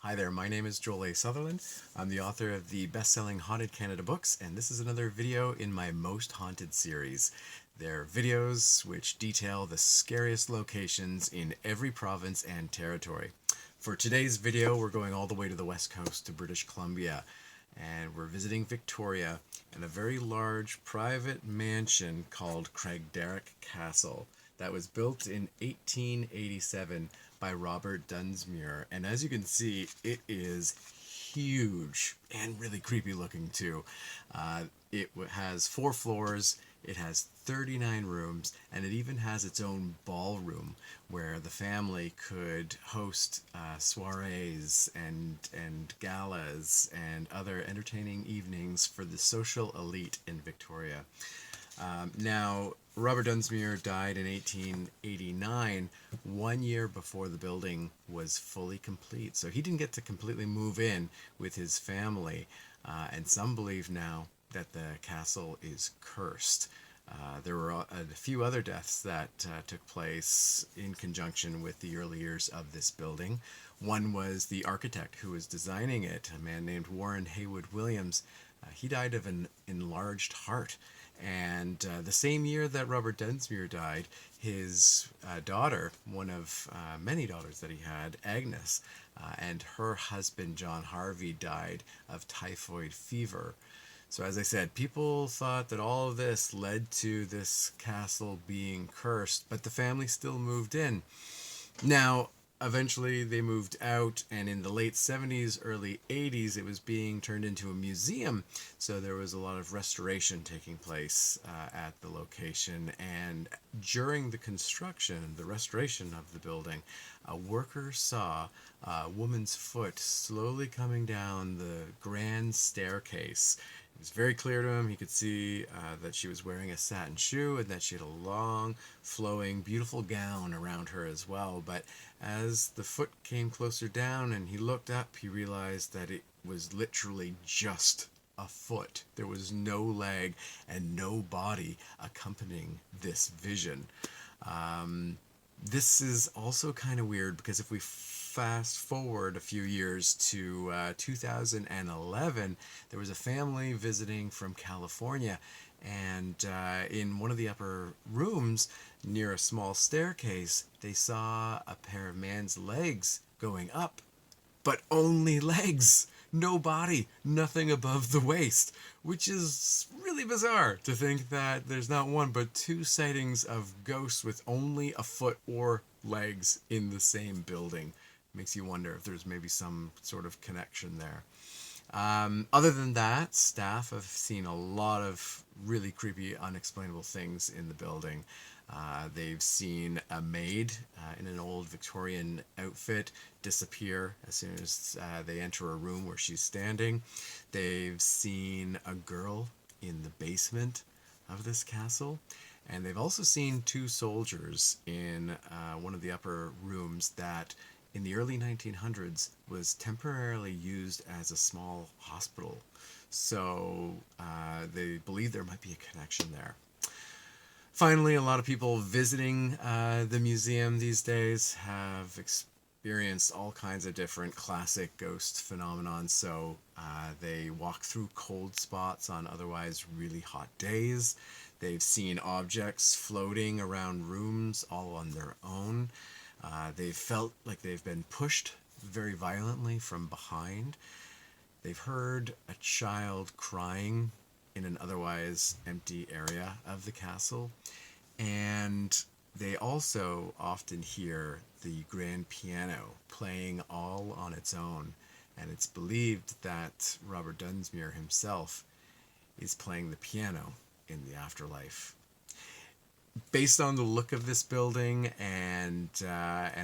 Hi there, my name is Joel A. Sutherland. I'm the author of the best-selling Haunted Canada books, and this is another video in my Most Haunted series. They're videos which detail the scariest locations in every province and territory. For today's video, we're going all the way to the west coast to British Columbia, and we're visiting Victoria and a very large private mansion called Craigdarroch Castle that was built in 1887 by Robert Dunsmuir. And as you can see, it is huge and really creepy looking too. It has 4 floors, it has 39 rooms, and it even has its own ballroom where the family could host soirees and galas and other entertaining evenings for the social elite in Victoria. Now, Robert Dunsmuir died in 1889, 1 year before the building was fully complete. So he didn't get to completely move in with his family. And some believe now that the castle is cursed. There were a few other deaths that took place in conjunction with the early years of this building. One was the architect who was designing it, a man named Warren Haywood Williams. He died of an enlarged heart. And the same year that Robert Dunsmuir died, his daughter, one of many daughters that he had, Agnes, and her husband, John Harvey, died of typhoid fever. So as I said, people thought that all of this led to this castle being cursed, but the family still moved in. Now, eventually they moved out, and in the late 70s, early 80s, it was being turned into a museum. So there was a lot of restoration taking place at the location. And during the construction, the restoration of the building, a worker saw a woman's foot slowly coming down the grand staircase. It was very clear to him. He could see that she was wearing a satin shoe and that she had a long, flowing, beautiful gown around her as well. But as the foot came closer down and he looked up, he realized that it was literally just a foot. There was no leg and no body accompanying this vision. This is also kind of weird because if we fast forward a few years to 2011, there was a family visiting from California, and in one of the upper rooms near a small staircase, they saw a pair of man's legs going up, but only legs. No body, nothing above the waist, which is really bizarre to think that there's not one but 2 sightings of ghosts with only a foot or legs in the same building. Makes you wonder if there's maybe some sort of connection there. Other than that, staff have seen a lot of really creepy, unexplainable things in the building. They've seen a maid in an old Victorian outfit disappear as soon as they enter a room where she's standing. They've seen a girl in the basement of this castle. And they've also seen 2 soldiers in one of the upper rooms that in the early 1900s was temporarily used as a small hospital. So they believe there might be a connection there. Finally, a lot of people visiting the museum these days have experienced all kinds of different classic ghost phenomenon. So they walk through cold spots on otherwise really hot days. They've seen objects floating around rooms all on their own. They've felt like they've been pushed very violently from behind. They've heard a child crying in an otherwise empty area of the castle. And they also often hear the grand piano playing all on its own. And it's believed that Robert Dunsmuir himself is playing the piano in the afterlife. Based on the look of this building and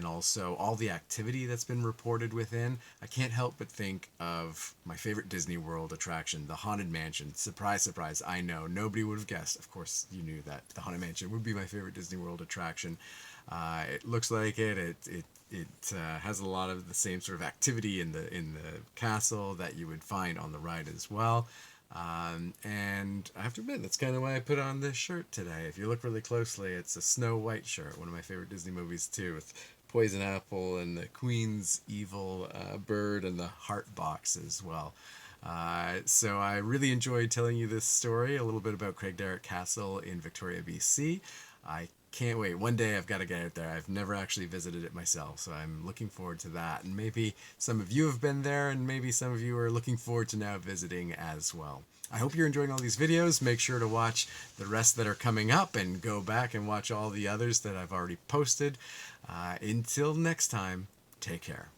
also all the activity that's been reported within, I can't help but think of my favorite Disney World attraction, the Haunted Mansion. Surprise, surprise, I know, nobody would have guessed. Of course, you knew that the Haunted Mansion would be my favorite Disney World attraction. It looks like it has a lot of the same sort of activity in the castle that you would find on the ride as well. And I have to admit, that's kind of why I put on this shirt today. If you look really closely, it's a Snow White shirt, one of my favorite Disney movies too, with poison apple and the queen's evil bird and the heart box as well. So I really enjoyed telling you this story, a little bit about Craigdarroch Castle in Victoria, BC. I can't wait. One day I've got to get out there. I've never actually visited it myself, so I'm looking forward to that. And maybe some of you have been there, and maybe some of you are looking forward to now visiting as well. I hope you're enjoying all these videos. Make sure to watch the rest that are coming up and go back and watch all the others that I've already posted. Until next time, take care.